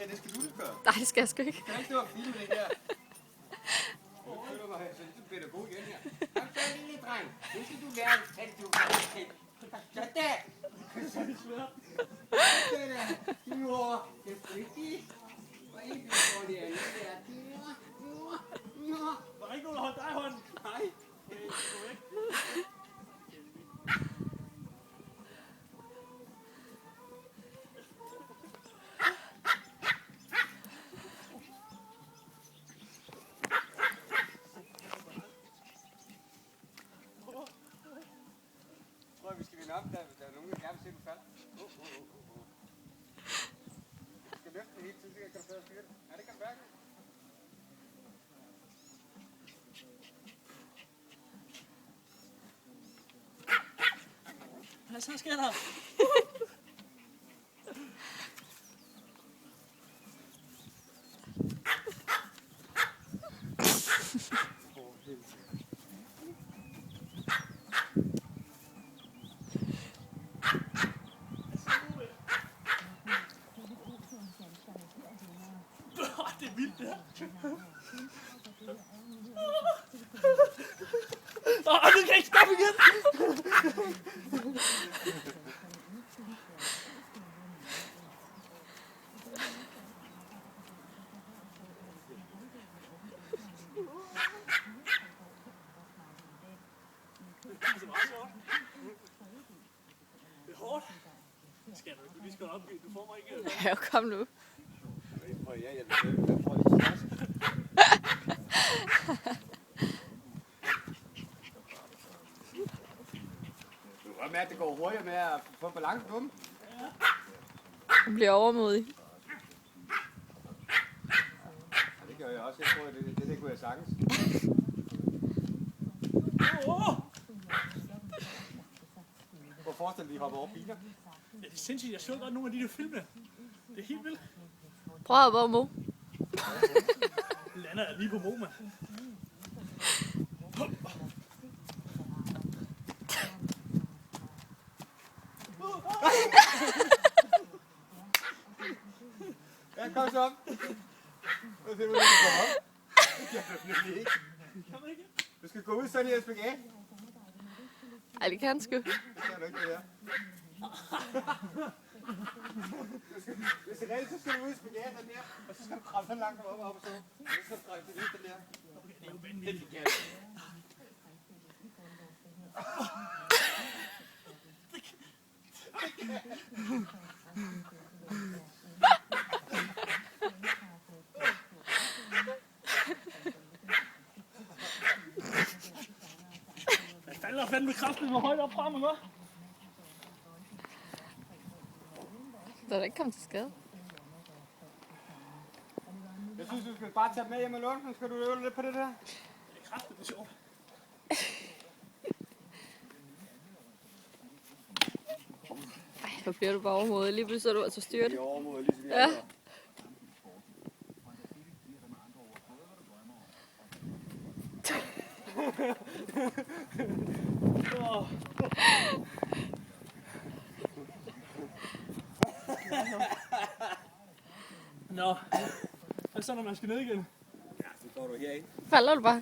her, det skal du ikke gøre. Nej, det skal jeg sgu ikke. Du kan ikke stå og filme det her. Nu føler mig så lidt pædagog igen her. Kom så, lille dreng. Nu skal du lære at du kan. Så der. Så er det svært. Så der. Nu over. Det er frygtigt. Hvor ikke får det andet der. Der er ikke nogen, der holder dig i hånden. Nej. Gå væk. Jeg tror, vi skal vinde op, der er nogen, der gerne vil se den falde. Du skal løfte den hele tiden, så kan du bedre styre det. Ja, det kan du være. Hvad så sker der? Det er vildt, det her. Det kan ikke stoppe igen. Det er hårdt. Skal du ikke? Vi skal opgive. Du får mig ikke. Ja, kom nu. Prøv, jeg hjælper til. Jeg får lige stress. Du kan godt mærke, at det går hurtigt med at få balance på dem. Jeg bliver overmodig. Ja, det gør jeg også. Jeg tror, det kunne jeg sagtens. Hvor forestiller de hopper over biler? Ja, det er sindssygt. Jeg så godt nogle af de der filmene. Det er helt vildt. Prøv at hoppe over Mo. Lander jeg lige på Moma. Ja, kom så op. Nu ser du, at du kommer op. Det kan du nemlig ikke. Kan man ikke? Du skal gå ud sådan i SPG. Ej, det kan han sgu. Det kan du ikke, det der. Hvis det er rigtigt, så skal du ud i spaghetti den der, og så skal du kravle så langt op og så. Og så skal du trække det lidt den der. Det er jo vanvittigt. Det kan jeg. Jeg falder fandme kraftigt med højt op frem, ikke? Så er der ikke kommet til skade. Jeg synes, du skal bare tage med hjem og låne, så skal du øve lidt på det der. Det er kraftigt, det er sjovt. Ej, hvor bliver du bare overmodig. Lige pludselig er du altså styrt. Det er overmodet, ligesom Ja. Nå, hvad så når man skal ned igen? Ja, så står du herinde. Falder du bare?